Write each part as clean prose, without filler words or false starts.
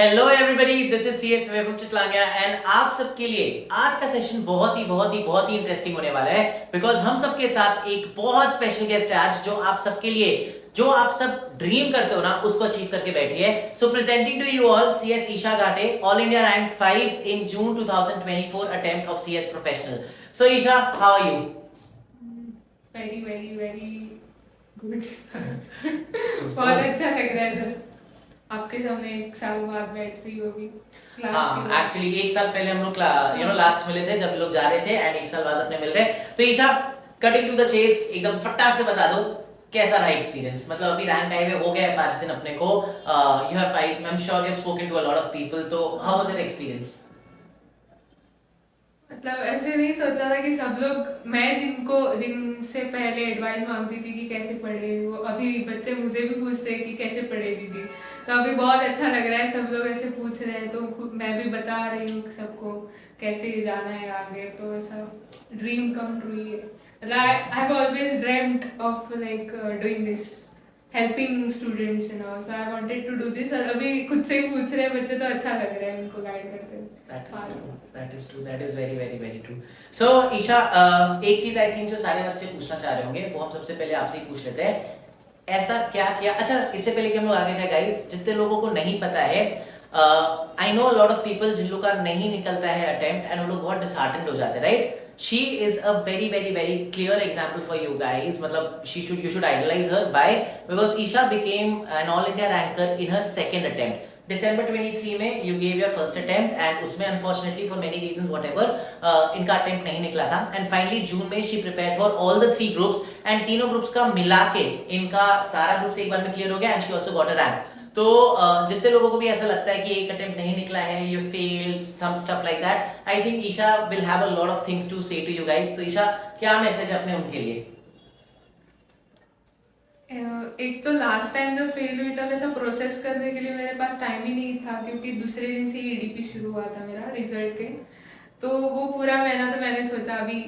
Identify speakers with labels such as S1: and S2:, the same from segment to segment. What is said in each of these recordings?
S1: Hello everybody, this is CS Vaibhav Chitlangia and आप सबके लिए आज का सेशन बहुत ही इंटरेस्टिंग होने वाला है बिकॉज हम सबके साथ एक बहुत स्पेशल गेस्ट है आज जो आप सबके लिए जो आप सब ड्रीम करते हो ना उसको अचीव करके बैठी है। So presenting to you all CS Isha Ghate, all India rank 5 in June 2024 attempt of CS professional. So Isha, how are you?
S2: Very good. बहुत अच्छा लग रहा है सर, आपके सामने एक साल बाद बैठ रही होगी क्लास।
S1: हाँ, एक्चुअली एक साल पहले हम लोग लास्ट मिले थे जब लोग जा रहे थे एंड एक साल बाद अपने मिल रहे हैं। तो Isha, cutting to the chase, एकदम फटाक से बता दो कैसा रहा एक्सपीरियंस। मतलब अभी रैंक आए हुए हो गया है 5 दिन अपने को, you have fight, I am sure you have spoken to a lot of people, तो हाउ वाज योर एक्सपीरियंस?
S2: मतलब ऐसे नहीं सोचा था कि सब लोग, मैं जिनसे पहले एडवाइस मांगती थी कि कैसे पढ़े, वो अभी बच्चे मुझे भी पूछते हैं कि कैसे पढ़े दीदी। तो अभी बहुत अच्छा लग रहा है, सब लोग ऐसे पूछ रहे हैं तो मैं भी बता रही हूँ सबको कैसे जाना है आगे। तो ऐसा ड्रीम कम ट्रू ही है। मतलब I have always dreamed of like doing this, helping students and all, so I wanted to do this. और अभी खुद से ही पूछ रहे हैं बच्चे तो अच्छा लग रहा है उनको गाइड करते हुए।
S1: That is very true. So Isha, एक चीज आई थिंक जो सारे बच्चे पूछना चाह रहे होंगे वो हम सबसे पहले आपसे ही पूछ लेते हैं, ऐसा क्या किया। अच्छा, इससे पहले कि हम लोग आगे जाए गाइस, जितने लोगों को नहीं पता है, I know a lot of people जिन लोगों का नहीं निकलता है अटेम्प्ट एंड वो लोग बहुत डिसहार्टेंड हो जाते हैं, right? She is a very clear example for you guys. मतलब you should idolize her. Why? Because Isha became an all India ranker in her second attempt. December 23 में you gave your first attempt and उसमें unfortunately for many reasons whatever इनका attempt नहीं निकला था and finally जून में she prepared for all the 3 groups and तीनों groups का मिला के इनका सारा groups एक बार में clear हो गया and she also got a rank. तो जितने लोगों को भी ऐसा लगता है कि एक अटेम्प्ट नहीं निकला है, you failed some stuff like that, I think Isha will have a lot of things to say to you guys. तो ईशा, क्या मैसेज है अपने उनके लिए?
S2: एक तो लास्ट टाइम जब फेल हुई तब ऐसा प्रोसेस करने के लिए मेरे पास टाइम ही नहीं था, क्योंकि दूसरे दिन से ईडीपी शुरू हुआ था मेरा रिजल्ट के। तो वो पूरा महीना तो मैंने सोचा अभी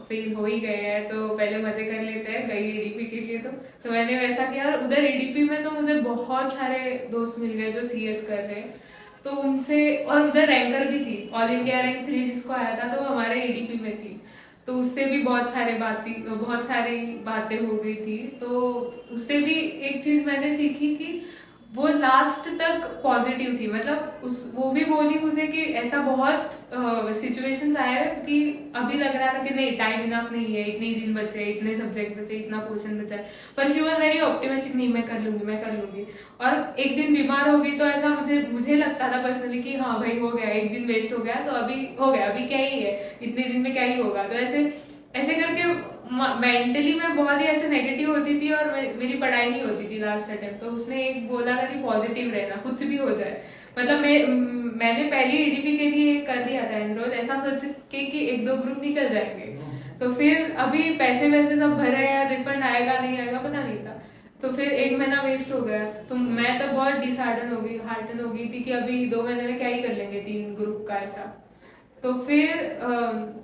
S2: फेल हो ही गए हैं तो पहले मजे कर लेते हैं, गई ईडीपी के लिए। तो मैंने वैसा किया और उधर ईडीपी में तो मुझे बहुत सारे दोस्त मिल गए जो सीएस कर रहे हैं, तो उनसे, और उधर रैंकर भी थी, ऑल इंडिया रैंक 3 जिसको आया था तो वो हमारे ईडीपी में थी। तो उससे भी बहुत सारी बातें हो गई थी। तो उससे भी एक चीज मैंने सीखी कि वो लास्ट तक पॉजिटिव थी। मतलब वो भी बोली मुझे कि ऐसा बहुत सिचुएशंस आए कि अभी लग रहा था कि नहीं, टाइम इनफ नहीं है, इतने ही दिन बचे, इतने सब्जेक्ट बचे, इतना पोर्शन बचा है, पर शी वॉज वेरी ऑप्टिमिस्टिक, नहीं मैं कर लूंगी। और एक दिन बीमार हो गई तो ऐसा मुझे लगता था पर्सनली कि हाँ भाई हो गया, एक दिन वेस्ट हो गया तो अभी हो गया, अभी क्या ही है, इतने दिन में क्या ही होगा। तो ऐसे करके मेंटली मैं बहुत ही ऐसे नेगेटिव होती थी और मेरी पढ़ाई नहीं होती थी लास्ट अटेम्प्ट। तो उसने एक बोला था कि पॉजिटिव रहना, कुछ भी हो जाए। मतलब मैंने पहली ईडीपी के लिए कर दिया था एनरोल, ऐसा सोच के कि 1-2 ग्रुप निकल जाएंगे। तो फिर अभी पैसे वैसे सब भरे हैं, रिफंड आएगा नहीं आएगा पता नहीं था। तो फिर 1 महीना वेस्ट हो गया। तो मैं तो बहुत डिसहार्टन हो गई थी कि अभी 2 महीने में क्या ही कर लेंगे 3 ग्रुप का ऐसा। तो फिर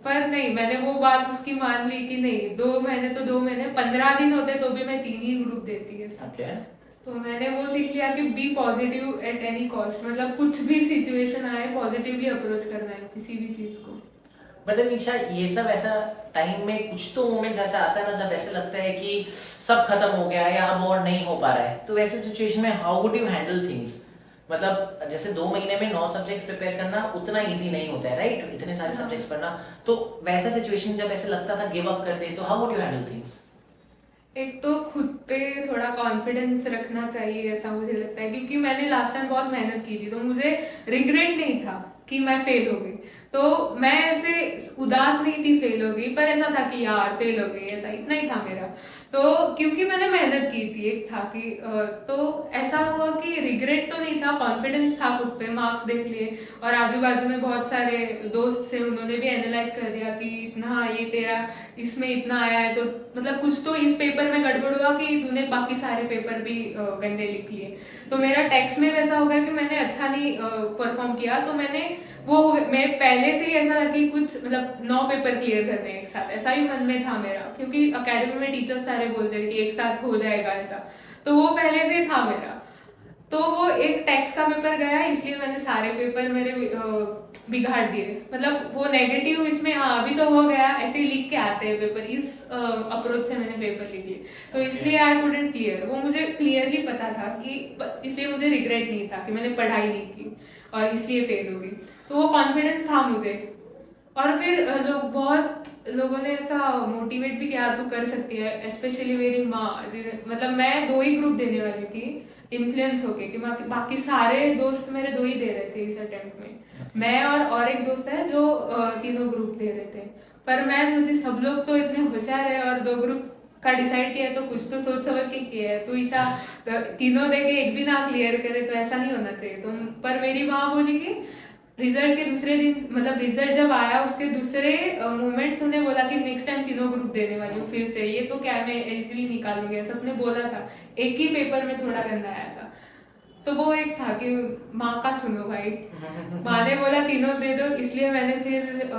S2: पर नहीं, मैंने वो बात उसकी मान ली कि नहीं, 2 महीने तो 2 महीने, 15 दिन होते तो भी मैं 3 ही ग्रुप देती है सब। तो मैंने वो सीख लिया कि be positive at any cost. मतलब कुछ भी सिचुएशन आए पॉजिटिवली अप्रोच करना है किसी भी चीज को।
S1: बट निशा, ये सब ऐसा टाइम में कुछ तो मोमेंट्स ऐसा आता है ना जब ऐसे लगता है कि सब खत्म हो गया है या अब और नहीं हो पा रहा है, तो वैसे सिचुएशन में how would you handle things? मतलब जैसे 2 महीने में 9 सब्जेक्ट्स प्रिपेयर करना उतना इजी नहीं होता है, राइट? इतने सारे सब्जेक्ट्स पढ़ना। तो वैसा सिचुएशन जब ऐसे लगता था गिव अप कर दे, तो how would you handle things?
S2: एक तो खुद पे थोड़ा कॉन्फिडेंस रखना चाहिए, ऐसा मुझे लगता है, क्योंकि मैंने लास्ट टाइम बहुत मेहनत की थी तो मुझे रिग्रेट नहीं था कि मैं फेल हो गई। तो मैं ऐसे उदास नहीं थी फेल हो गई, पर ऐसा था कि यार फेल हो गई, ऐसा इतना ही था मेरा। तो क्योंकि मैंने मेहनत की थी, एक था कि तो ऐसा हुआ कि रिग्रेट तो नहीं था, कॉन्फिडेंस था खुद पे, मार्क्स देख लिए और आजू बाजू में बहुत सारे दोस्त थे, उन्होंने भी एनालाइज कर दिया कि इतना ये तेरा इसमें इतना आया है, तो मतलब कुछ तो इस पेपर में गड़बड़ हुआ कि तूने बाकी सारे पेपर भी गंदे लिख लिए। तो मेरा टेक्स्ट में वैसा हो गया कि मैंने अच्छा नहीं परफॉर्म किया। तो मैं पहले से ही ऐसा था कि कुछ मतलब 9 पेपर क्लियर करने हैं एक साथ, ऐसा ही मन में था मेरा, क्योंकि अकेडमी में टीचर्स सारे बोलते थे कि एक साथ हो जाएगा ऐसा। तो वो पहले से था मेरा। तो वो एक टैक्स का पेपर गया, इसलिए मैंने सारे पेपर मेरे बिगाड़ दिए। मतलब वो नेगेटिव इसमें, हाँ अभी तो हो गया, ऐसे ही लिख के आते हैं पेपर, इस अप्रोच से मैंने पेपर लिख लिए, तो इसलिए आई कुडंट क्लियर। वो मुझे क्लियरली पता था कि, इसलिए मुझे रिग्रेट नहीं था कि मैंने पढ़ाई नहीं की और इसलिए फेल हो गई। तो वो कॉन्फिडेंस था मुझे। और फिर बहुत लोगों ने ऐसा मोटिवेट भी किया, तू कर सकती है, स्पेशली मेरी माँ। मतलब मैं 2 ही ग्रुप देने वाली थी, इन्फ्लुएंस होके कि बाकी सारे दोस्त मेरे 2 ही दे रहे थे इस अटेम्प्ट में। मैं और एक दोस्त है जो तीनों ग्रुप दे रहे थे। पर मैं सोची सब लोग तो इतने होशियार है और 2 ग्रुप का डिसाइड किया है, तो कुछ तो सोच समझ के किया है। तो ईशा तीनों दे के एक भी ना क्लियर करे तो ऐसा नहीं होना चाहिए। तो पर मेरी माँ बोली कि रिजल्ट के दूसरे दिन, मतलब रिजल्ट जब आया उसके दूसरे मोमेंट तूने बोला कि नेक्स्ट टाइम तीनों ग्रुप देने वाली हूँ फिर से, ये तो क्या मैं इजीली निकालूंगी, ऐसा तुमने बोला था। एक ही पेपर में थोड़ा गंदा आया था। तो वो एक था कि माँ का सुनो भाई, माँ ने बोला तीनों दे दो, इसलिए मैंने फिर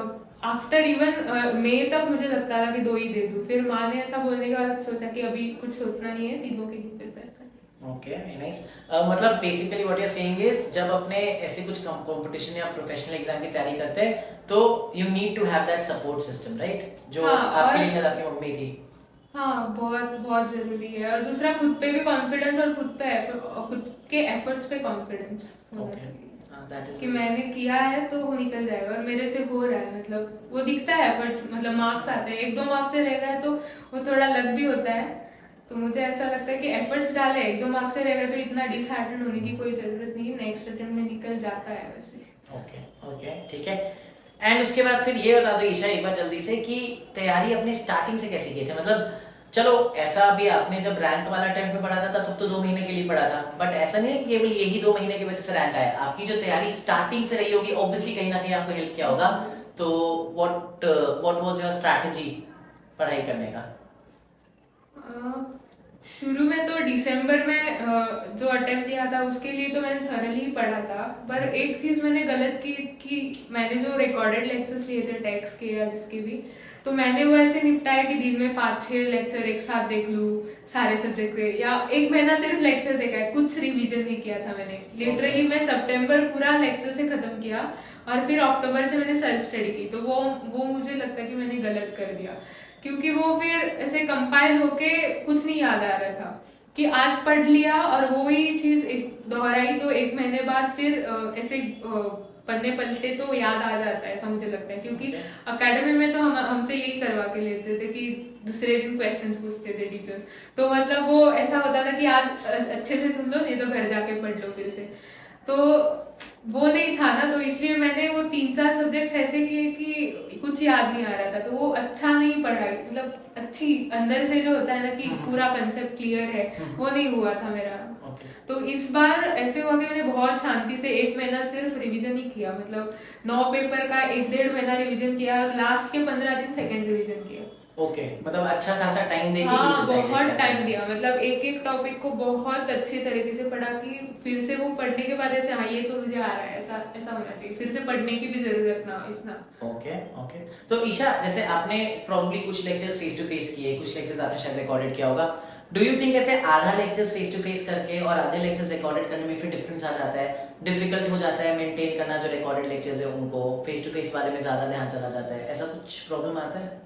S2: आफ्टर इवन मई तक मुझे लगता था कि 2 ही दे दूं। फिर माँ ने ऐसा बोलने के बाद सोचा कि अभी कुछ सोचना नहीं है, तीनों के लिए प्रिपेयर कर।
S1: Okay, nice. मतलब basically what you are saying is, जब अपने ऐसे कुछ कंपटीशन या प्रोफेशनल एग्जाम की तैयारी करते हैं तो you need to have that support system, right? जो आपके लिए शायद आपकी मम्मी थी।
S2: हाँ, बहुत बहुत जरूरी है। और दूसरा खुद पे भी कॉन्फिडेंस, और खुद के एफर्ट्स पे कॉन्फिडेंस होना चाहिए कि मैंने किया है तो वो निकल जाएगा, और मेरे से हो रहा है। मतलब वो दिखता है एफर्ट्स, मतलब मार्क्स आते हैं, 1-2 मार्क्स से रह गए तो वो थोड़ा लक भी होता है। तो मुझे ऐसा लगता है कि एफर्ट्स डाले, 1-2 मार्क्स से रह गए तो इतना डिसहार्टेंड होने की कोई जरूरत नहीं, नेक्स्ट अटेम्प्ट में निकल जाता है वैसे।
S1: ओके ओके, ठीक है। एंड उसके बाद फिर ये बता दो ईशा एक बार जल्दी से कि तैयारी अपनी स्टार्टिंग से कैसी की थी? मतलब चलो ऐसा भी आपने जब रैंक वाला अटेम्प्ट में पढ़ा था तब तो 2 महीने के लिए पढ़ा था, बट ऐसा नहीं है कि केवल यही 2 महीने की वजह से रैंक आया। आपकी जो तैयारी स्टार्टिंग से रही होगी, ऑब्वियसली कहीं ना कहीं आपको हेल्प किया होगा। तो व्हाट वाज योर स्ट्रैटेजी पढ़ाई करने का?
S2: शुरू में तो दिसंबर में जो अटेम्प्ट दिया था उसके लिए तो मैंने थॉरली पढ़ा था। पर एक चीज मैंने गलत की कि मैंने जो रिकॉर्डेड लेक्चर्स लिए थे टैक्स के या जिसके भी, तो मैंने वो ऐसे निपटाया कि दिन में 5-6 लेक्चर एक साथ देख लूँ सारे सब्जेक्ट के, या 1 महीना सिर्फ लेक्चर देखा है, कुछ रिवीजन नहीं किया था मैंने। लिटरली मैं सितंबर पूरा लेक्चर से खत्म किया और फिर अक्टूबर से मैंने सेल्फ स्टडी की। तो वो मुझे लगता है कि मैंने गलत कर दिया, क्योंकि वो फिर ऐसे कंपाइल होके कुछ नहीं याद आ रहा था कि आज पढ़ लिया और वो ही चीज दोहराई तो 1 महीने बाद फिर ऐसे पन्ने पलटे तो याद आ जाता है, ऐसा मुझे लगता है। क्योंकि अकेडमी में तो हमसे यही करवा के लेते थे कि दूसरे दिन क्वेश्चन पूछते थे टीचर्स। तो मतलब वो ऐसा होता था कि आज अच्छे से सुन लो, नहीं तो घर जाके पढ़ लो फिर से। तो वो नहीं था ना, तो इसलिए मैंने वो 3-4 सब्जेक्ट्स ऐसे किए कि कुछ याद नहीं आ रहा था। तो वो अच्छा नहीं पढ़ा, मतलब अच्छी अंदर से जो होता है ना कि पूरा कंसेप्ट क्लियर है, वो नहीं हुआ था मेरा। तो इस बार ऐसे हुआ कि मैंने बहुत शांति से 1 महीना सिर्फ रिवीजन ही किया। मतलब 9 पेपर का 1-1.5 महीना रिवीजन किया, लास्ट के 15 दिन सेकेंड रिवीजन किया।
S1: ओके, मतलब अच्छा खासा टाइम देके
S2: हाँ, बहुत टाइम दिया। मतलब एक टॉपिक को बहुत अच्छे तरीके से पढ़ा कि फिर से वो पढ़ने के बाद ऐसे, हाँ ये तो मुझे आ रहा है, ऐसा होना चाहिए, फिर से पढ़ने की भी जरूरत ना हो इतना।
S1: ओके। तो ईशा, जैसे आपने प्रोबेबली कुछ लेक्चर्स फेस टू फेस किए, कुछ लेक्चर्स आपने शायद रिकॉर्डेड किया होगा। डू यू थिंक ऐसे आधा लेक्चर्स फेस टू फेस करके और आधे लेक्चर्स रिकॉर्डेड करने में फिर डिफरेंस आ जाता है, डिफिकल्ट हो जाता है मेंटेन करना जो रिकॉर्डेड लेक्चर्स है उनको, फेस टू फेस वाले में ज्यादा ध्यान चला जाता है, ऐसा कुछ प्रॉब्लम आता है?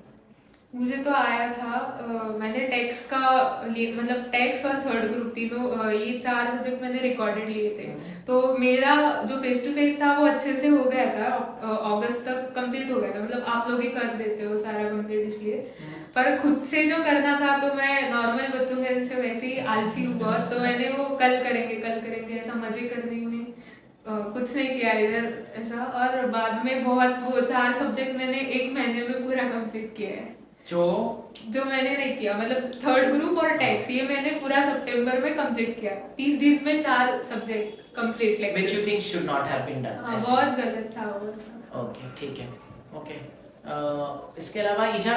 S2: मुझे तो आया था। मैंने टैक्स का मतलब टैक्स और थर्ड ग्रुप तीनों, ये 4 सब्जेक्ट मैंने रिकॉर्डेड लिए थे। तो मेरा जो फेस टू फेस था वो अच्छे से हो गया था, अगस्त तक कंप्लीट हो गया था। मतलब आप लोग ही कर देते हो सारा कंप्लीट, इसलिए। पर खुद से जो करना था तो मैं नॉर्मल बच्चों के जैसे वैसे ही आलसी हूँ बहुत, तो मैंने वो कल करेंगे ऐसा मजे करने में कुछ नहीं किया इधर ऐसा। और बाद में बहुत वो 4 सब्जेक्ट मैंने 1 महीने में पूरा कंप्लीट किया है, जो मैंने नहीं किया। मतलब थर्ड ग्रुप और टैक्स ये मैंने पूरा सितंबर में कंप्लीट किया, 30 दिन में 4 subject complete lecture.
S1: Which you think should not have been done?
S2: हां, बहुत गलत था वो।
S1: ओके, ठीक है। ओके, इसके अलावा ईशा,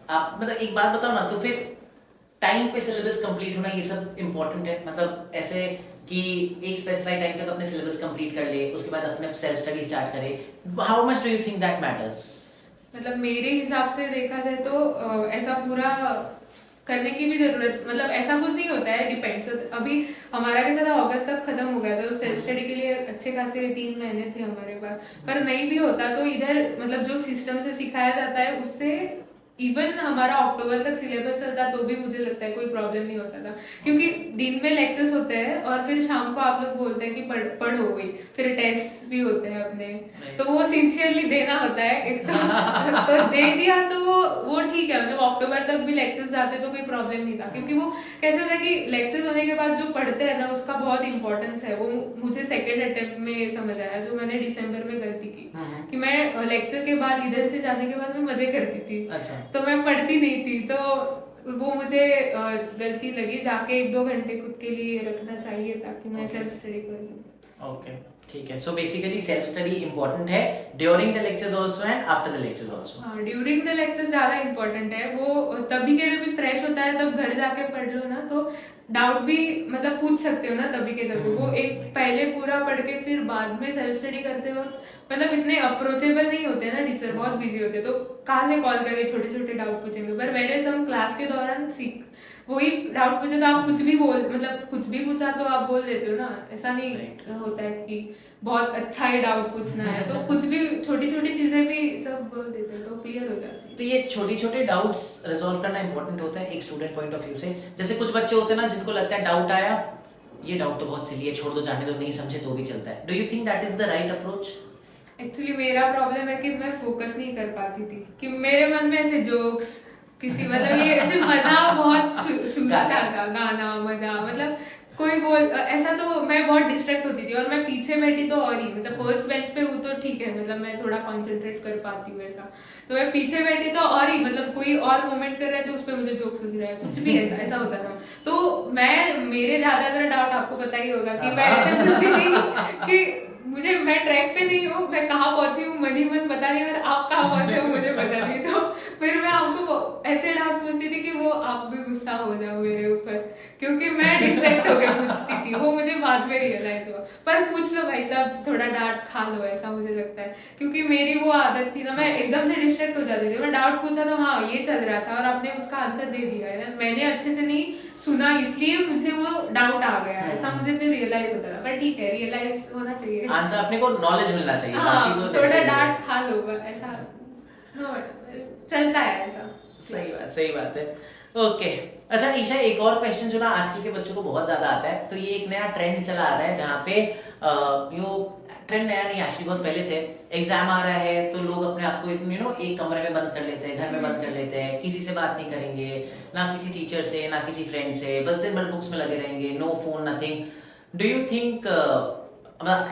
S1: आप मतलब एक बात बताओ ना, तो फिर टाइम पे सिलेबस कंप्लीट होना ये सब इम्पोर्टेंट है? मतलब ऐसे कि एक स्पेसिफाइड टाइम तक अपने सिलेबस कंप्लीट कर ले, उसके बाद अपने सेल्फ स्टडी स्टार्ट करे, how much do you think that matters?
S2: मतलब मेरे हिसाब से देखा जाए तो ऐसा पूरा करने की भी जरूरत, मतलब ऐसा कुछ नहीं होता है, डिपेंड्स। अभी हमारा कैसा था, अगस्त तक खत्म हो गया था, तो सेल्फ स्टडी के लिए अच्छे खासे 3 महीने थे हमारे पास। पर नहीं भी होता तो इधर मतलब जो सिस्टम से सिखाया जाता है उससे इवन हमारा अक्टूबर तक सिलेबस चलता तो भी मुझे लगता है कोई प्रॉब्लम नहीं होता था, क्योंकि दिन में लेक्चर्स होते हैं और फिर शाम को आप लोग बोलते हैं कि पढ़ो वही, फिर टेस्ट्स भी होते हैं अपने, तो वो सिंसियरली देना होता है एक तो दे दिया तो वो ठीक है, मतलब अक्टूबर तक भी लेक्चर्स जाते तो कोई प्रॉब्लम नहीं था, क्योंकि वो कैसे होता है कि लेक्चर्स होने के बाद जो पढ़ते हैं ना उसका बहुत इंपॉर्टेंस है। वो मुझे सेकेंड अटेम्प्ट में समझ आया, जो मैंने दिसंबर में गलती की कि मैं लेक्चर के बाद इधर से जाने के बाद मैं मजे करती थी। अच्छा। तो मैं पढ़ती नहीं थी, तो वो मुझे गलती लगी। जाके 1-2 घंटे खुद के लिए रखना चाहिए ताकि मैं सेल्फ स्टडी कर लूं।
S1: ओके, ठीक है। So basically self study important है during the lectures also and after the lectures also.
S2: हाँ, ड्यूरिंग द लेक्चर्स ज्यादा इंपॉर्टेंट है। वो तभी के तभी फ्रेश होता है, तब घर जाके पढ़ लो ना तो डाउट भी मतलब पूछ सकते हो ना तभी के तभी। वो एक पहले पूरा पढ़ के फिर बाद में सेल्फ स्टडी करते वक्त मतलब इतने अप्रोचेबल नहीं होते ना टीचर, बहुत बिजी होते, तो कहाँ से कॉल करके छोटे छोटे डाउट पूछेंगे। पर मेरे हम क्लास के दौरान वही डाउट पूछे तो आप कुछ भी मतलब कुछ भी पूछा तो आप बोल देते हो ना, ऐसा नहीं होता है कि बहुत अच्छा ही डाउट पूछना है, तो कुछ भी छोटी छोटी चीजें भी सब बोल देते हैं तो क्लियर हो जाती है।
S1: तो ये छोटी छोटे डाउट्स रिजॉल्व करना इंपॉर्टेंट होता है एक स्टूडेंट पॉइंट ऑफ व्यू से। जैसे कुछ बच्चे होते हैं ना जिनको लगता है डाउट आया, ये डाउट तो बहुत सिली है, छोड़ दो, जाने दो, नहीं समझे तो भी चलता है। Do you think that is the right approach?
S2: Actually मेरा प्रॉब्लम है कि मैं फोकस नहीं कर पाती थी, कि मेरे मन में ऐसे जोक्स किसी मतलब ये ऐसे मजा बहुत सूझता था, गाना मजा मतलब कोई बोल ऐसा, तो मैं बहुत डिस्ट्रैक्ट होती थी। और मैं पीछे बैठी तो और ही मतलब फर्स्ट बेंच पे हूँ तो ठीक है, मतलब मैं थोड़ा कॉन्सेंट्रेट कर पाती हूँ ऐसा, तो मैं पीछे बैठी तो और ही मतलब कोई और मोमेंट कर रहा है तो उस पर मुझे जोक सूझ रहा है, कुछ भी ऐसा ऐसा होता था। तो मेरे ज्यादातर डाउट आपको पता ही होगा कि मैं ऐसे पूछती थी कि मैं ट्रैक पे नहीं हूँ, मैं कहाँ पहुंची हूँ मन ही मन पता नहीं, और आप कहाँ पहुंचे हो मुझे पता नहीं। तो फिर मैं आपको ऐसे डाउट पूछती थी कि वो आप भी गुस्सा हो जाओ मेरे ऊपर, क्योंकि मैं डिस्ट्रैक्ट होकर पूछती थी। वो मुझे बाद में रियलाइज हुआ, पर पूछ लो भाई तब थोड़ा डांट खा लो, ऐसा मुझे लगता है, क्योंकि मेरी वो आदत थी ना, मैं एकदम से डिस्ट्रैक्ट हो जाती थी। मैं डाउट पूछा तो हाँ ये चल रहा था और आपने उसका आंसर दे दिया है ना, मैंने अच्छे से नहीं सुना इसलिए मुझे वो डाउट आ गया, ऐसा मुझे फिर रियलाइज होता था। पर ठीक है, रियलाइज होना चाहिए,
S1: आंसर अपने को नॉलेज मिलना चाहिए।
S2: हाँ, तो थोड़ा डांट खा लो ऐसा चलता है ऐसा।
S1: सही बात है। ओके, अच्छा ईशा, एक और क्वेश्चन जो ना आजकल के बच्चों को बहुत ज्यादा आता है, तो ये एक नया ट्रेंड चला आ रहा है जहाँ पे ट्रेंड नया नहीं, एक्चुअली बहुत पहले से एग्जाम आ रहा है तो लोग अपने आप को एक कमरे में बंद कर लेते हैं, घर में बंद कर लेते हैं, किसी से बात नहीं करेंगे, ना किसी टीचर से ना किसी फ्रेंड से, बस दिन भर बुक्स में लगे रहेंगे, no phone nothing. Do you think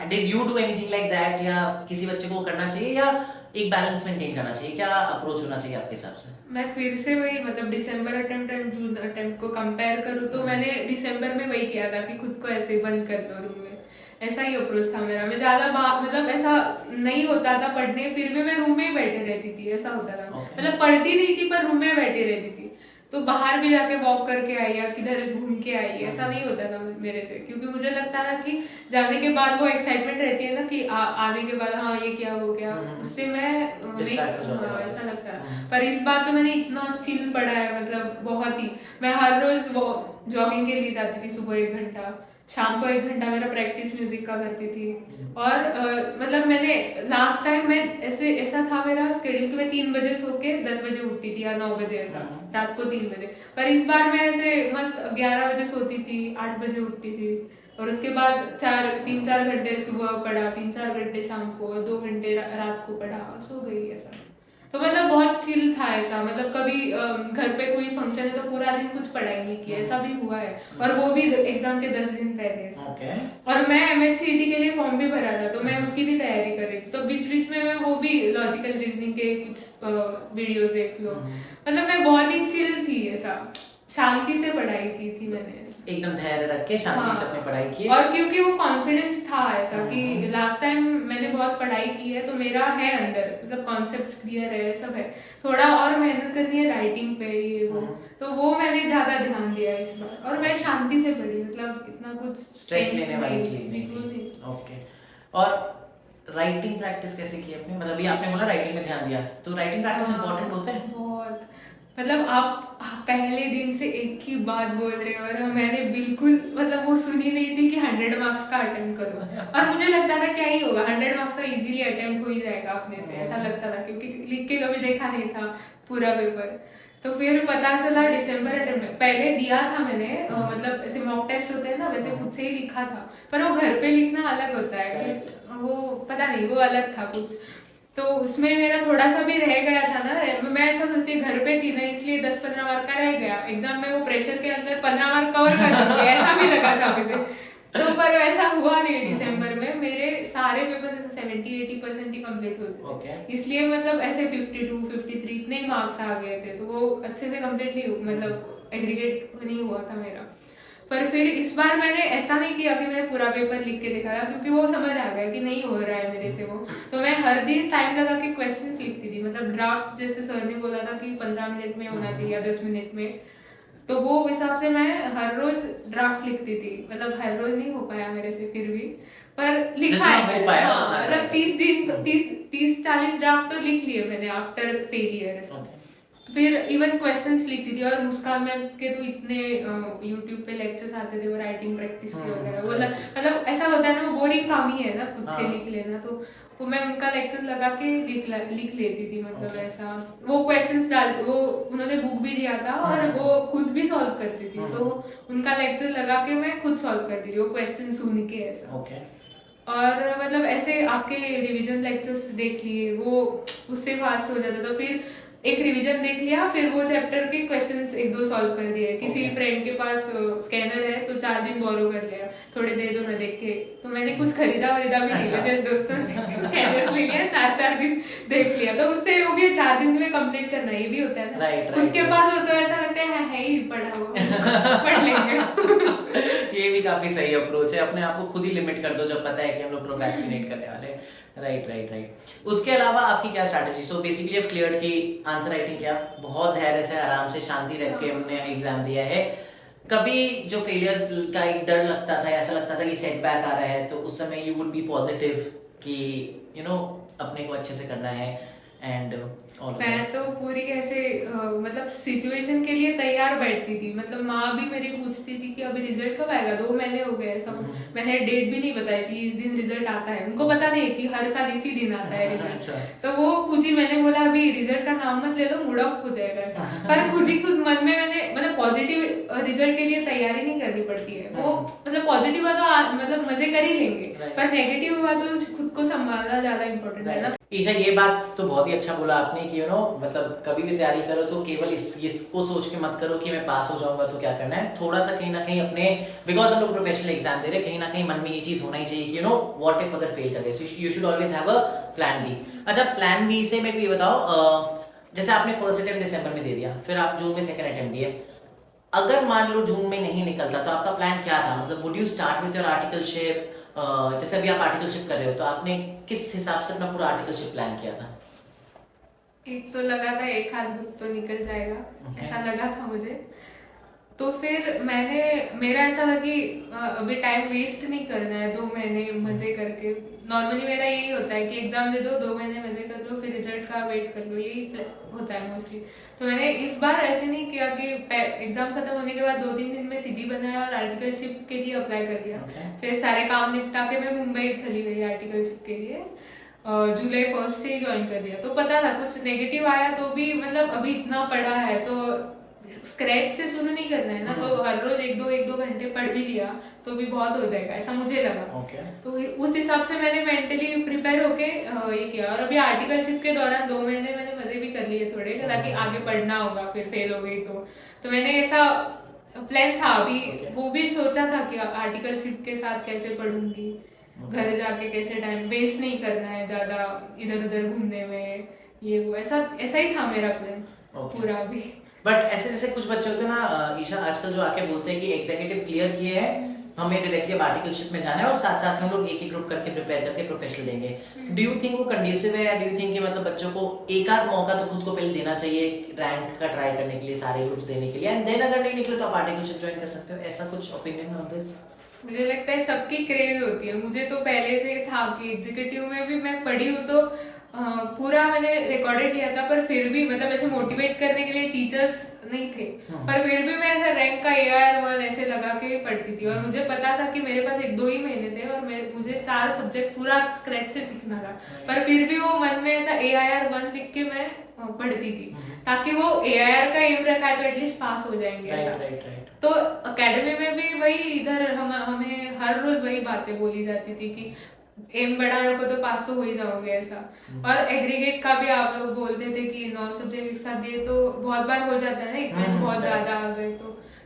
S1: did you do anything like that, या किसी बच्चे को करना चाहिए या एक बैलेंस मेंटेन करना चाहिए, क्या अप्रोच होना चाहिए आपके हिसाब से?
S2: मैं फिर से वही मतलब दिसंबर अटेम्प्ट एंड जून अटेम्प्ट को कंपेयर करूँ तो मैंने दिसंबर में वही किया था कि खुद को ऐसे बंद कर लो रूम में, ऐसा ही अप्रोच था मेरा। मैं ज्यादा मतलब ऐसा नहीं होता था पढ़ने, फिर भी मैं रूम में ही बैठे रहती थी, ऐसा होता था। मतलब पढ़ती नहीं थी पर रूम में बैठी रहती थी, तो बाहर भी जाके वॉक करके आई या किधर घूम के आई, ऐसा नहीं होता था मेरे से, क्योंकि मुझे लगता था कि जाने के बाद वो एक्साइटमेंट रहती है ना कि आने के बाद हाँ ये क्या वो क्या, उससे मैं ऐसा लगता है। पर इस बार तो मैंने इतना चिल पढ़ा है, मतलब बहुत ही। मैं हर रोज जॉगिंग के लिए जाती थी, सुबह 1 घंटा, शाम को 1 घंटा मेरा प्रैक्टिस म्यूजिक का करती थी। और मतलब मैंने लास्ट टाइम मैं ऐसा था मेरा स्केड्यूल कि मैं 3 बजे सो के 10 बजे उठती थी या 9 बजे, ऐसा रात को 3 बजे। पर इस बार मैं ऐसे मस्त 11 बजे सोती थी, 8 बजे उठती थी, और उसके बाद 3-4 घंटे सुबह पढ़ा, 3-4 घंटे शाम को, 2 घंटे रात को पढ़ा, सो गई ऐसा। तो मतलब बहुत चिल था ऐसा, मतलब कभी घर पे कोई फंक्शन है तो पूरा दिन कुछ पढ़ाई नहीं किया, ऐसा भी हुआ है। और वो भी एग्जाम के 10 दिन पहले। और मैं MHCET के लिए फॉर्म भी भरा था, तो मैं उसकी भी तैयारी कर रही थी, तो बीच बीच में मैं वो भी लॉजिकल रीजनिंग के कुछ वीडियोस देख लो। मतलब मैं बहुत ही चिल थी, ऐसा शांति से पढ़ाई की थी मैंने,
S1: एकदम धैर्य रख के शांति से अपनी पढ़ाई की।
S2: और क्योंकि वो कॉन्फिडेंस था ऐसा कि लास्ट टाइम मैंने बहुत पढ़ाई की है, तो मेरा है अंदर, मतलब कॉन्सेप्ट्स क्लियर है, सब है, थोड़ा और मेहनत करनी है राइटिंग पे ये वो, तो वो मैंने ज्यादा ध्यान दिया इस बार। और मैं शांति से पढ़ी, मतलब इतना कुछ
S1: स्ट्रेस लेने वाली चीज नहीं थी। ओके, और राइटिंग प्रैक्टिस कैसे की आपने? मतलब ये आपने बोला राइटिंग में ध्यान दिया, तो राइटिंग प्रैक्टिस इंपॉर्टेंट होता है
S2: बहुत। मतलब आप पहले दिन से एक ही बात बोल रहे हो और मैंने बिल्कुल मतलब वो सुनी नहीं थी कि 100 मार्क्स का अटेम्प्ट करो। और मुझे लगता था क्या ही होगा, 100 मार्क्स का इजीली अटेम्प्ट हो ही जाएगा अपने से, ऐसा लगता था क्योंकि लिख के कभी देखा नहीं था पूरा पेपर। तो फिर पता चला दिसंबर अटेम्प्ट पहले दिया था मैंने, मतलब ऐसे मॉक टेस्ट होते हैं ना वैसे खुद से ही लिखा था, पर वो घर पे लिखना अलग होता है कि वो पता नहीं वो अलग था कुछ। तो उसमें मेरा थोड़ा सा भी रह गया था ना, मैं ऐसा सोचती घर पे थी ना इसलिए 10-15 मार्क का रह गया, एग्जाम में वो प्रेशर के अंदर 15 मार्क कवर कर दूंगी ऐसा भी लगा था मुझे। तो पर ऐसा हुआ नहीं, दिसंबर में मेरे सारे पेपर्स ऐसे 70-80% ही कंप्लीट होते थे, इसलिए मतलब ऐसे 52-53 इतने ही मार्क्स आ गए थे, तो वो अच्छे से कंप्लीट नहीं मतलब एग्रीगेट नहीं हुआ था मेरा। पर फिर इस बार मैंने ऐसा नहीं किया कि मैंने पूरा पेपर लिख के दिखाया, क्योंकि वो समझ आ गया कि नहीं हो रहा है मेरे से वो। तो मैं हर दिन टाइम लगा के क्वेश्चंस लिखती थी, मतलब ड्राफ्ट जैसे सर ने बोला था कि 15 मिनट में होना चाहिए या 10 मिनट में, तो वो हिसाब से मैं हर रोज ड्राफ्ट लिखती थी। मतलब हर रोज नहीं हो पाया मेरे से फिर भी, पर लिखा है मैंने। हाँ, मतलब 30-40 ड्राफ्ट तो लिख लिए मैंने आफ्टर फेलियर। फिर इवन क्वेश्चंस लिखती थी, और मुस्कान मैम के तो इतने यूट्यूब पे लेक्चर्स आते थे वो राइटिंग प्रैक्टिस के वगैरह, वो मतलब ऐसा होता है ना, वो बोरिंग काम ही है ना खुद से लिख लेना, तो वो मैं उनका लेक्चर लगा के लिख लेती थी। मतलब ऐसा वो क्वेश्चंस वो उन्होंने बुक भी दिया था और वो खुद भी सॉल्व करती थी, तो उनका लेक्चर लगा के मैं खुद सॉल्व करती थी वो क्वेश्चन सुन के ऐसा। और मतलब ऐसे आपके रिवीजन लेक्चर्स देख लिए, वो उससे फास्ट हो जाता था। फिर एक रिवीजन देख लिया, फिर वो चैप्टर के क्वेश्चंस 1-2 सॉल्व कर दिए। किसी फ्रेंड के पास स्कैनर है तो 4 दिन बोरो कर लिया, थोड़े दे दो ना देख के, तो मैंने कुछ खरीदा भी नहीं, मैंने दोस्तों से स्कैनर ले लिया, 4-4 दिन देख लिया, तो उससे वो भी 4 दिन में कंप्लीट करना, ये भी होता है ना। खुद के पास हो तो ऐसा लगता है ही पढ़ा हुआ पढ़ लेंगे।
S1: ये भी काफी सही अप्रोच है, अपने आप को खुद ही लिमिट कर दो जब पता है कि हम लोग प्रोक्रेस्टिनेट करने वाले हैं। राइट। उसके अलावा आपकी क्या स्ट्रैटेजी? सो बेसिकली अब क्लियर की आंसर राइटिंग किया, बहुत धैर्य से आराम से शांति रख के हमने एग्जाम दिया है। कभी जो फेलियर्स का एक डर लगता था, ऐसा लगता था कि सेटबैक आ रहा है, तो उस समय यू वुड बी पॉजिटिव कि अपने को अच्छे से करना है एंड
S2: मैं तो पूरी कैसे मतलब सिचुएशन के लिए तैयार बैठती थी। मतलब माँ भी मेरी पूछती थी कि अभी रिजल्ट कब आएगा, 2 महीने हो गए सब, मैंने डेट भी नहीं बताई थी, इस दिन रिजल्ट आता है। उनको पता नहीं कि हर साल इसी दिन आता है रिजल्ट। तो वो पूछी, मैंने बोला अभी रिजल्ट का नाम मत ले लो, मूड ऑफ हो जाएगा ऐसा। पर खुद ही खुद मन में मैंने मतलब पॉजिटिव रिजल्ट के लिए तैयारी नहीं करनी पड़ती है। वो मतलब पॉजिटिव हुआ तो मतलब मजे कर ही लेंगे, पर नेगेटिव हुआ तो खुद को संभालना ज्यादा इंपॉर्टेंट है ना।
S1: ईशा, ये बात तो बहुत ही अच्छा बोला आपने कि मतलब कभी भी तैयारी करो तो केवल इसको सोच के मत करो कि मैं पास हो जाऊंगा तो क्या करना है। थोड़ा सा कहीं ना कहीं अपने, बिकॉज हम लोग प्रोफेशनल एग्जाम दे रहे हैं, कहीं ना कहीं मन में ये चीज होना ही चाहिए कि व्हाट इफ अगर फेल कर गए, so you should always have a plan B. अच्छा, प्लान बी से मेरे को ये बताओ, जैसे आपने फर्स्ट अटेम्प्ट दिसंबर में दे दिया, फिर आप जून में सेकंड अटेम्प्ट दिए, अगर मान लो जून में नहीं निकलता तो आपका प्लान क्या था? मतलब would you start with your articleship? जैसे अभी आप आर्टिकलशिप कर रहे हो तो आपने किस हिसाब से अपना पूरा आर्टिकलशिप प्लान किया था?
S2: एक तो लगा था एक हाथ बुक तो निकल जाएगा, ऐसा लगा था मुझे। तो फिर मेरा ऐसा था कि अभी टाइम वेस्ट नहीं करना है, 2 महीने मजे करके। नॉर्मली मेरा यही होता है कि एग्जाम दे दो, 2 महीने मजे कर लो, फिर रिजल्ट का वेट कर लो, यही होता है मोस्टली। तो मैंने इस बार ऐसे नहीं किया कि एग्जाम खत्म होने के बाद 2-3 दिन में सीवी बनाया और आर्टिकलशिप के लिए अप्लाई कर दिया। फिर सारे काम निपटा के मैं मुंबई चली गई आर्टिकलशिप के लिए, जुलाई 1 से ज्वाइन कर दिया। तो पता था कुछ नेगेटिव आया तो भी मतलब अभी इतना पढ़ा है तो स्क्रैच से शुरू नहीं करना है ना, तो हर रोज 1-2 घंटे पढ़ भी लिया तो भी बहुत हो जाएगा, ऐसा मुझे लगा। तो उस हिसाब से मैंने मेंटली प्रिपेयर होके ये किया। और अभी आर्टिकलशिप के दौरान 2 महीने मैंने मजे भी कर लिए थोड़े, ताकि आगे पढ़ना होगा, फिर फेल हो गई तो मैंने ऐसा प्लान था। अभी वो भी सोचा था कि आर्टिकलशिप के साथ कैसे पढ़ूंगी, घर जाके कैसे टाइम वेस्ट नहीं करना है ज्यादा इधर उधर घूमने में, ये वो ऐसा ही था मेरा प्लान पूरा भी।
S1: बट ऐसे जैसे कुछ बच्चे होते हैं ना ईशा, आजकल जो आके बोलते हैं कि एग्जीक्यूटिव क्लियर किए हैं, हमें डायरेक्टली अब आर्टिकलशिप में जाना है और साथ साथ में हम लोग एक ग्रुप करके प्रिपेयर करके प्रोफेशनल देंगे। डू यू थिंक वो कंड्यूसिव है, या डू यू थिंक कि मतलब बच्चों को एक आध मौका तो खुद को पहले देना चाहिए रैंक का ट्राई करने के लिए, सारे ग्रुप्स देने के लिए, एंड देन अगर नहीं निकले तो आप आर्टिकलशिप ज्वाइन कर सकते हो? ऐसा कुछ ओपिनियन ऑन दिस?
S2: मुझे लगता है सबकी क्रेज होती है। मुझे तो पहले से था कि एग्जीक्यूटिव में भी मैं पढ़ी हूँ तो पूरा मैंने रिकॉर्डेड लिया था, पर फिर भी मतलब ऐसे मोटिवेट करने के लिए टीचर्स नहीं थे, पर फिर भी मैं ऐसा रैंक का AIR 1 ऐसे लगा के पढ़ती थी। और मुझे पता था कि मेरे पास 1-2 ही महीने थे और मुझे 4 सब्जेक्ट पूरा स्क्रैच से सीखना था, पर फिर भी वो मन में ऐसा AIR 1 लिख के मैं पढ़ती थी, ताकि वो AIR का एम रखा है तो एटलीस्ट पास हो जाएंगे ऐसा। तो एकेडमी में भी वही, इधर हमें हर रोज वही बातें बोली जाती थी कि एम बड़ा रखो तो पास तो हो ही जाओगे ऐसा। और एग्रीगेट का भी आप लोग बोलते थे कि 9 सब्जेक्ट एक साथ दिए तो बहुत बार हो जाता है ना, एक में से बहुत ज्यादा आ गए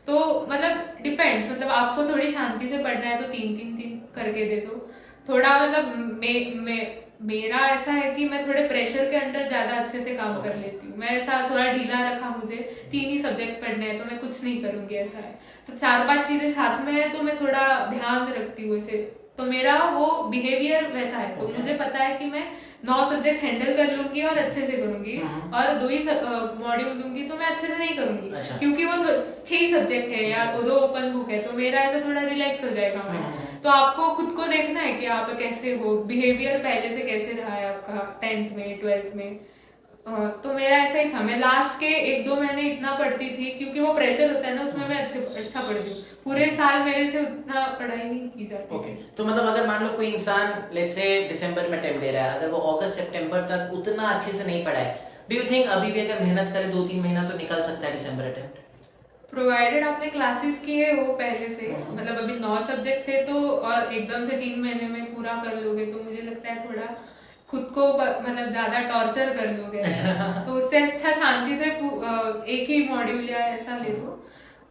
S2: तो मतलब डिपेंड्स, मतलब आपको थोड़ी शांति से पढ़ना है तो 3-3-3 करके दे दो थोड़ा। मतलब मेरा ऐसा है कि मैं थोड़े प्रेशर के अंडर ज्यादा अच्छे से काम कर लेती हूँ। मैं ऐसा थोड़ा ढीला रखा, मुझे 3 ही सब्जेक्ट पढ़ने हैं तो मैं कुछ नहीं करूंगी ऐसा है। तो 4-5 चीजें साथ में है तो मैं थोड़ा ध्यान रखती हूँ ऐसे। तो मेरा वो बिहेवियर वैसा है, तो मुझे पता है कि मैं 9 सब्जेक्ट हैंडल कर लूंगी और अच्छे से करूंगी, और 2 ही मॉड्यूल दूंगी तो मैं अच्छे से नहीं करूंगी। अच्छा। क्योंकि वो 6 ही सब्जेक्ट है या 2 ओपन बुक है, तो मेरा ऐसा थोड़ा रिलैक्स हो जाएगा मैं। तो आपको खुद को देखना है कि आप कैसे हो, बिहेवियर पहले से कैसे रहा है आपका 10th में 12th में। तो मेरा ऐसा ही था। मैं लास्ट के 1-2 महीने इतना पढ़ती थी क्योंकि वो प्रेशर होता है ना, उसमें मैं अच्छा पढ़ती हूँ। पूरे साल मेरे से उतना पढ़ाई नहीं की जाती।
S1: ओके, तो मतलब अगर मान लो कोई इंसान लेट्स से दिसंबर में अटेम्प्ट दे रहा है, अगर वो अगस्त सितंबर तक उतना अच्छे से नहीं पढ़ा है, डू यू थिंक अभी भी अगर मेहनत करे 2-3 महीना तो निकल सकता है दिसंबर अटेम्प्ट?
S2: प्रोवाइडेड आपने क्लासेस किए हो पहले से, मतलब अभी 9 सब्जेक्ट थे तो, और एकदम से 3 महीने में पूरा कर लोगे तो मुझे लगता है थोड़ा खुद को मतलब ज्यादा टॉर्चर कर लोगे। तो उससे अच्छा शांति से एक ही मॉड्यूल या ऐसा ले दो।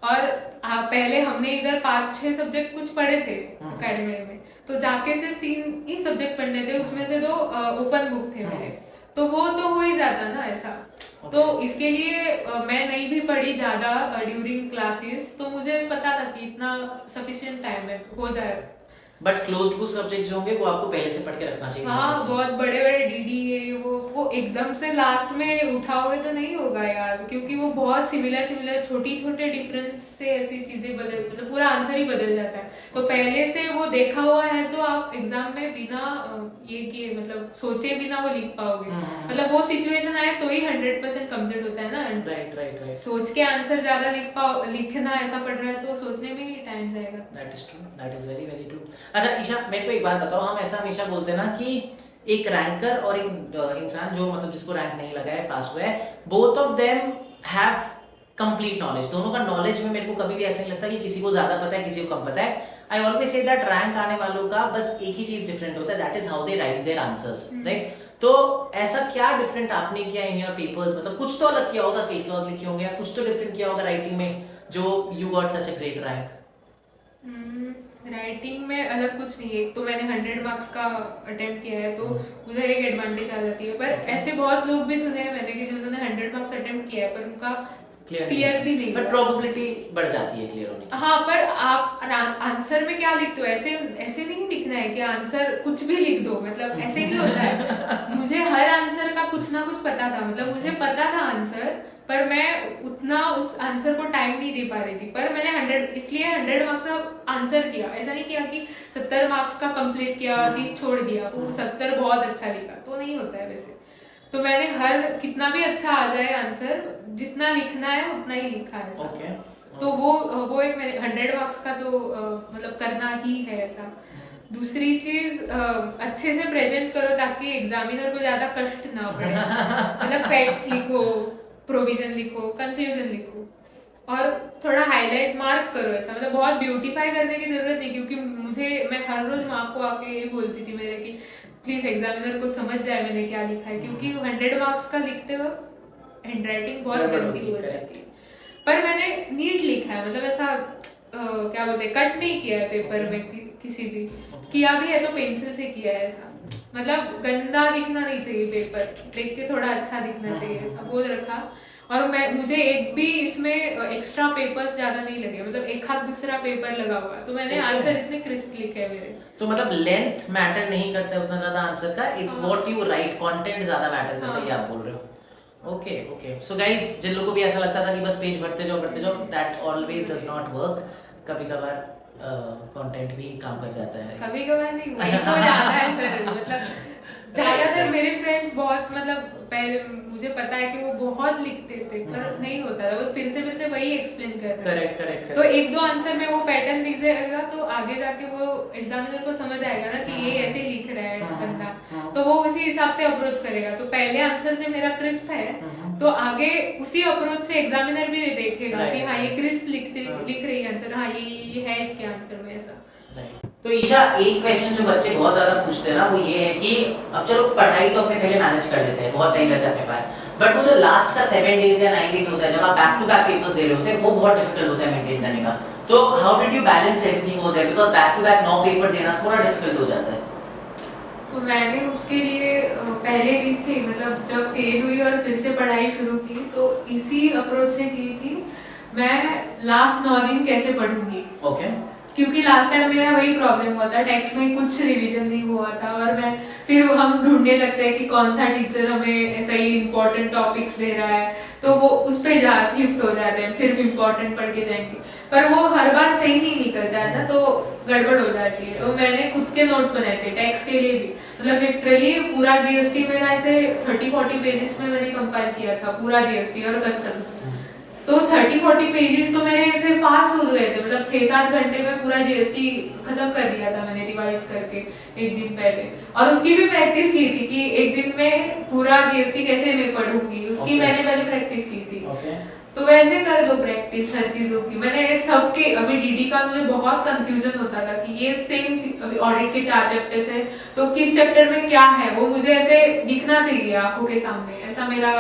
S2: और पहले हमने इधर 5-6 सब्जेक्ट कुछ पढ़े थे एकेडमी में, तो जाके सिर्फ 3 ही सब्जेक्ट पढ़ने थे, उसमें से 2 ओपन बुक थे मेरे, तो वो तो हो ही जाता ना ऐसा। तो इसके लिए मैं नहीं भी पढ़ी ज्यादा ड्यूरिंग क्लासेस, तो मुझे पता था कि इतना सफिशिएंट टाइम है हो जाएगा।
S1: बट क्लोज्ड बुक सब्जेक्ट जो होंगे वो आपको पहले से पढ़ के रखना चाहिए।
S2: हाँ, बहुत बड़े बड़े DDA वो एकदम से लास्ट में उठाओगे तो नहीं होगा यार, क्योंकि वो बहुत सिमिलर छोटे डिफरेंस से ऐसी चीजें मतलब पूरा आंसर ही बदल जाता है। तो पहले से वो देखा हुआ है तो आप एग्जाम में बिना ये किए मतलब सोचे बिना वो लिख पाओगे। मतलब वो सिचुएशन आए तो ही 100% कंप्लीट होता है ना।
S1: राइट।
S2: सोच के आंसर ज्यादा लिखना ऐसा पड़ रहा है तो सोचने में ही टाइम जाएगा।
S1: That is true, that is very very true. अच्छा ईशा, मेरे को एक बात बताओ, हम ऐसा हमेशा बोलते हैं ना कि एक रैंकर और एक इंसान जो मतलब जिसको रैंक नहीं लगा है, पास हुआ है, both of them have complete knowledge. दोनों का नॉलेज में मेरे को कभी भी ऐसा नहीं लगता कि किसी को ज्यादा पता है किसी को कम पता है। I always say that rank आने वालों का बस एक ही चीज डिफरेंट होता है, that is how they right their answers, right? तो ऐसा क्या डिफरेंट आपने किया इन योर पेपर्स? मतलब कुछ तो अलग किया होगा, केस लॉज लिखे होंगे, या कुछ तो डिफरेंट किया होगा राइटिंग में जो you got such a great rank.
S2: Writing में अलग कुछ नहीं है। तो मैंने 100 मार्क्स का अटेम्प्ट किया है तो उधर एक एडवांटेज आ जाती है। पर ऐसे बहुत लोग भी सुने हैं मैंने कि जिन्होंने 100 मार्क्स अटेम्प्ट किया है पर उनका क्लियर भी नहीं,
S1: बट प्रोबेबिलिटी बढ़ जाती है क्लियर होने की।
S2: हाँ, पर आप आंसर में क्या लिखते हो, ऐसे नहीं लिखना है कि आंसर कुछ भी लिख दो, मतलब ऐसे नहीं होता है। मुझे हर आंसर का कुछ ना कुछ पता था, मतलब मुझे पता था आंसर, पर मैं उतना उस आंसर को टाइम नहीं दे पा रही थी। पर मैंने 100 मार्क्स का आंसर किया, ऐसा नहीं किया कि 70 मार्क्स का कंप्लीट किया और 30 छोड़ दिया, वो 70 बहुत अच्छा लिखा, तो नहीं होता है वैसे। तो मैंने हर कितना भी अच्छा आ जाए आंसर, जितना लिखना है उतना ही लिखा है ऐसा।
S1: Okay.
S2: तो वो एक मैंने 100 मार्क्स का तो मतलब करना ही है ऐसा। दूसरी चीज अच्छे से प्रेजेंट करो ताकि एग्जामिनर को ज्यादा कष्ट ना पड़े। मतलब फैक्ट्स लिखो, प्रोविजन लिखो, कंक्लूजन लिखो, और थोड़ा हाईलाइट मार्क करो ऐसा। मतलब बहुत ब्यूटीफाई करने की जरूरत नहीं, क्योंकि मैं हर रोज माँ को आके यही बोलती थी मेरे कि प्लीज एग्जामिनर को समझ जाए मैंने क्या लिखा है, क्योंकि 100 मार्क्स का लिखते वक्त हैंडराइटिंग बहुत गंदी हो जाती है। पर मैंने नीट लिखा है, मतलब ऐसा क्या बोलते हैं, कट नहीं किया है पेपर में किसी भी, किया भी है तो पेंसिल से किया है ऐसा। मतलब गंदा दिखना नहीं चाहिए पेपर, देख के थोड़ा अच्छा दिखना चाहिए ऐसा, वो रखा। और मुझे एक भी इसमें एक्स्ट्रा पेपर्स ज्यादा नहीं लगे, मतलब एक हाथ दूसरा पेपर लगा हुआ, तो मैंने आंसर इतने क्रिस्प लिखे हैं मेरे।
S1: तो मतलब लेंथ मैटर नहीं करता है उतना ज्यादा आंसर का, it's what you right, content ज्यादा मैटर करता है, ये आप बोल रहे हो। ओके सो गाइस, जिन लोगों को भी ऐसा लगता था कि बस पेज भरते जाओ that always does not work. कभी कभार कंटेंट भी काम कर जाता है,
S2: कभी कभार नहीं, वही तो ज्यादा है सर। मतलब ज्यादातर मेरे फ्रेंड्स बहुत मतलब पहले मुझे पता है कि वो बहुत लिखते थे पर नहीं होता था, वो फिर से वही एक्सप्लेन कर रहे
S1: करेक्ट करेक्ट।
S2: तो एक दो आंसर में वो पैटर्न दिख जाएगा तो आगे जाके वो एग्जामिनर को समझ आएगा ना कि ये ऐसे लिख रहा है बंदा, तो वो उसी हिसाब से अप्रोच करेगा। तो पहले आंसर से मेरा क्रिस्प है तो आगे उसी अप्रोच से एग्जामिनर भी देखेगा कि हाँ ये क्रिस्प लिख रही है आंसर, हाँ ये है इसके आंसर में ऐसा।
S1: तो ईशा एक क्वेश्चन जो बच्चे बहुत ज्यादा पूछते हैं ना वो ये है कि अब चलो पढ़ाई तो अपने पहले मैनेज कर लेते हैं, बहुत टाइम रहता है अपने पास, बट वो जो लास्ट का 7 डेज या 9 डेज होता है जब आप बैक टू बैक पेपर्स दे रहे होते हैं वो बहुत डिफिकल्ट होता है मेंटेन करने का। तो how did you balance everything over there, because back to back 9 paper देना थोड़ा डिफिकल्ट हो जाता है।
S2: तो मैंने उसके लिए पहले दिन से मतलब जब फेल हुई और फिर से पढ़ाई शुरू की तो इसी अप्रोच से की कि मैं लास्ट 9 दिन कैसे पढ़ूंगी।
S1: ओके।
S2: क्योंकि लास्ट टाइम मेरा वही प्रॉब्लम हुआ था, टेक्स्ट में कुछ रिवीजन नहीं हुआ था और मैं फिर हम ढूंढने लगते हैं कि कौन सा टीचर हमें ऐसा ही इम्पोर्टेंट टॉपिक्स दे रहा है तो वो उस पे शिफ्ट हो जाते हैं, सिर्फ इम्पोर्टेंट पढ़ के जाएंगे पर वो हर बार सही नहीं निकलता है ना तो गड़बड़ हो जाती है। तो मैंने खुद के नोट्स बनाए थे टेक्स्ट के लिए भी, मतलब लिटरली पूरा जीएसटी मेरा ऐसे 30-40 पेजेस में मैंने कंपाइल किया था पूरा जीएसटी और कस्टम्स। तो 30-40 पेजेस तो मेरे ऐसे फास्ट हो गए थे, मतलब 6-7 घंटे में पूरा जीएसटी खत्म कर दिया था मैंने रिवाइज करके एक दिन पहले। और उसकी भी प्रैक्टिस की थी कि एक दिन में पूरा जीएसटी कैसे मैं पढ़ूंगी, उसकी मैंने पहले प्रैक्टिस की थी। तो वैसे कर दो प्रैक्टिस हर चीजों की। मैंने सबके अभी डीडी का मुझे बहुत कंफ्यूजन होता था कि ये सेम अभी ऑडिट के 4 चैप्टर्स है तो किस चैप्टर में क्या है वो मुझे ऐसे दिखना चाहिए आंखों के सामने, ऐसा मेरा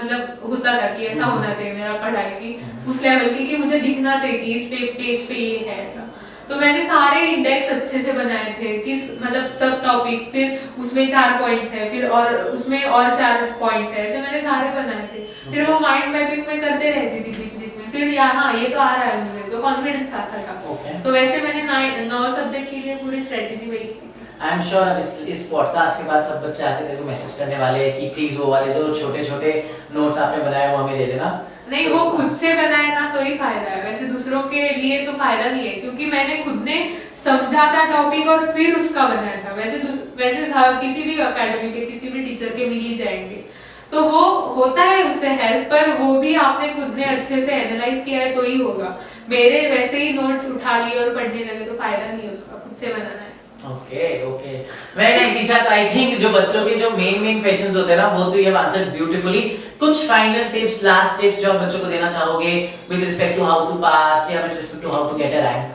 S2: मतलब होता था कि ऐसा होना चाहिए मेरा पढ़ाई की उस लेवल की कि मुझे दिखना चाहिए कि इस पेज पे ये है ऐसा। तो मैंने सारे इंडेक्स अच्छे से बनाए थे किस मतलब सब टॉपिक, फिर उसमें 4 पॉइंट्स है फिर और उसमें और 4 पॉइंट्स है, ऐसे मैंने सारे बनाए थे। फिर वो माइंड मैपिंग में करते रहती थी बीच बीच में, फिर यहाँ ये तो आ रहा है मुझे तो कॉन्फिडेंस आता था। तो वैसे मैंने 9 सब्जेक्ट के लिए पूरी स्ट्रेटेजी वही की।
S1: आई एम श्योर अब इस पॉडकास्ट के बाद सब बच्चे आके तेरे को मैसेज करने वाले हैं कि प्लीज वो वाले जो छोटे छोटे नोट्स आपने बनाए वो हमें दे देना।
S2: नहीं वो खुद से बनाए ना तो ही फायदा है, वैसे दूसरों के लिए तो फायदा नहीं है क्योंकि मैंने खुद ने समझा था टॉपिक और फिर उसका बनाया था। वैसे किसी भी अकेडमी के किसी भी टीचर के मिल ही जाएंगे तो वो होता है उससे हेल्प, पर वो भी आपने खुद ने अच्छे से एनालाइज किया है तो ही होगा। मेरे वैसे ही नोट्स उठा लिए और पढ़ने लगे तो फायदा नहीं है उसका, खुद से बनाना है।
S1: Okay very nice Isha. तो आई थिंक जो बच्चों के जो मेन क्वेश्चंस होते हैं ना वो तो यू हैव आंसर्ड ब्यूटीफुली। कुछ फाइनल टिप्स, लास्ट टिप्स जो आप बच्चों को देना चाहोगे with respect to how to pass या with respect to how to get a rank?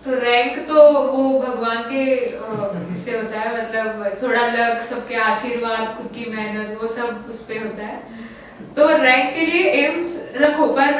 S2: तो रैंक तो वो भगवान के इससे होता है, मतलब थोड़ा लक, सबके आशीर्वाद, खुद की मेहनत, वो सब उस पे होता है। तो रैंक के लिए एम्स रखो पर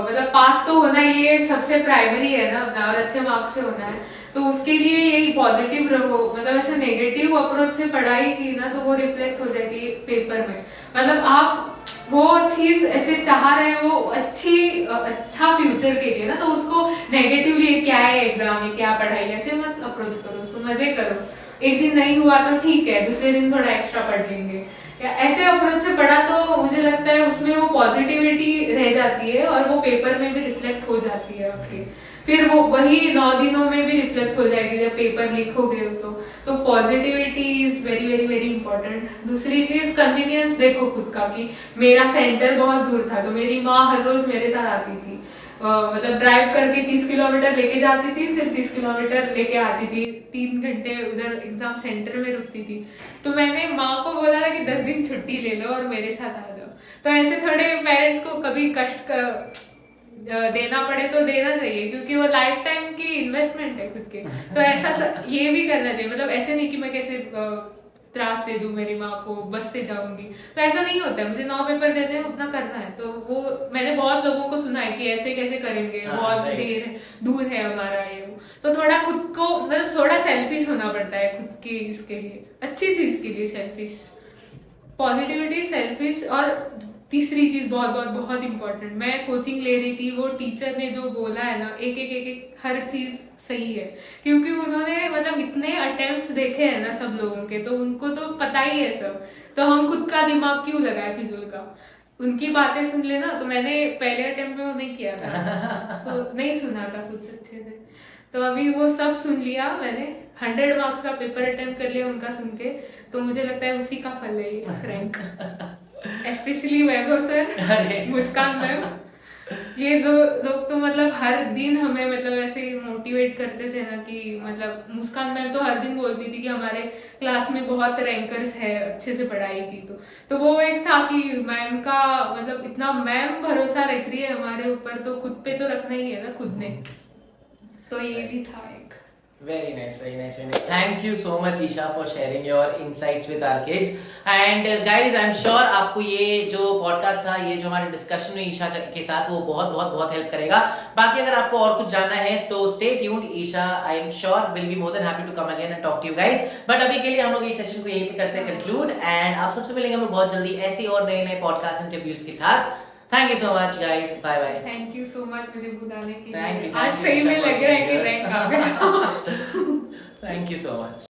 S2: मतलब पास तो होना ये सबसे प्राइमरी है ना अपना, और अच्छे मार्क्स से होना है तो उसके लिए यही पॉजिटिव रहो। मतलब ऐसे नेगेटिव अप्रोच से पढ़ाई की ना तो वो रिफ्लेक्ट हो जाती है पेपर में। मतलब आप वो चीज ऐसे चाह रहे हो अच्छा फ्यूचर के लिए ना तो उसको नेगेटिवली क्या है एग्जाम में क्या पढ़ाई ऐसे मत अप्रोच करो, उसको मजे करो। एक दिन नहीं हुआ तो ठीक है, दूसरे दिन थोड़ा एक्स्ट्रा पढ़ लेंगे या ऐसे अप्रोच से पढ़ा तो मुझे लगता है उसमें वो पॉजिटिविटी रह जाती है और वो पेपर में भी रिफ्लेक्ट हो जाती है आपके। फिर वो वही 9 दिनों में भी रिफ्लेक्ट हो जाएगी जब पेपर लिखोगे तो positivity is very very very important. दूसरी चीज कन्वीनियंस देखो खुद का कि मेरा सेंटर बहुत दूर था तो मेरी माँ हर रोज मेरे साथ आती थी, मतलब ड्राइव करके 30 किलोमीटर लेके जाती थी फिर 30 किलोमीटर लेके आती थी, 3 घंटे उधर एग्जाम सेंटर में रुकती थी। तो मैंने माँ को बोला था कि 10 दिन छुट्टी ले लो और मेरे साथ आ जाओ। तो ऐसे थोड़े पेरेंट्स को कभी कष्ट देना पड़े तो देना चाहिए क्योंकि वो लाइफ टाइम की इन्वेस्टमेंट है खुद के। तो ऐसा ये भी करना चाहिए, मतलब ऐसे नहीं कि मैं कैसे त्रास दे दूं मेरी माँ को, बस से जाऊंगी, तो ऐसा नहीं होता है। मुझे 9 पेपर देने हैं, अपना करना है। तो वो मैंने बहुत लोगों को सुना है कि ऐसे कैसे करेंगे, बहुत दूर है हमारा ये वो। तो थोड़ा खुद को मतलब थोड़ा सेल्फिश होना पड़ता है खुद की इसके लिए, अच्छी चीज के लिए सेल्फिश, पॉजिटिविटी, सेल्फिश। और तीसरी चीज बहुत बहुत बहुत इंपॉर्टेंट, मैं कोचिंग ले रही थी, वो टीचर ने जो बोला है ना एक हर चीज सही है क्योंकि उन्होंने मतलब इतने अटेम्प्ट्स देखे हैं ना सब लोगों के, तो उनको तो पता ही है सब। तो हम खुद का दिमाग क्यों लगाए फिजूल का, उनकी बातें सुन लेना। तो मैंने पहले अटेम्प्ट में वो नहीं किया था तो नहीं सुना था कुछ अच्छे से। तो अभी वो सब सुन लिया मैंने, 100 मार्क्स का पेपर अटेम्प्ट कर लिया उनका सुन के, तो मुझे लगता है उसी का फल है ये रैंक। स्पेशली वैभव सर, मुस्कान मैम, ये दो लोग तो मतलब हर दिन हमें मतलब ऐसे मोटिवेट करते थे ना कि मतलब मुस्कान मैम तो हर दिन बोलती थी कि हमारे क्लास में बहुत रैंकर्स है, अच्छे से पढ़ाई की। तो वो एक था कि मैम का मतलब इतना मैम भरोसा रख रही है हमारे ऊपर, तो खुद पे तो रखना ही है ना खुद ने, तो ये भी था एक।
S1: Very nice, very nice, very nice. Thank you so much, Isha, for sharing your insights with our kids. And guys, I'm sure आपको ये जो podcast था, ये जो हमारे discussion में ईशा के साथ, वो बहुत बहुत बहुत help करेगा। बाकी अगर आपको और कुछ जानना है तो stay tuned. Isha, I am sure will be more than happy to come again and talk to you guys. But अभी के लिए हम लोग इस सेशन को यहीं पे करते हैं conclude. And आप सबसे मिलेंगे हम लोग बहुत जल्दी ऐसी और नए नए podcast interviews के साथ। Thank you so much, guys. Bye bye.
S2: Thank you so much मुझे बुलाने के
S1: Thank
S2: लिए।
S1: you,
S2: आज
S1: thank you,
S2: सही में
S1: Isha,
S2: लग
S1: for
S2: रहा है कि
S1: being
S2: रैंक आ गया।
S1: Thank you so much.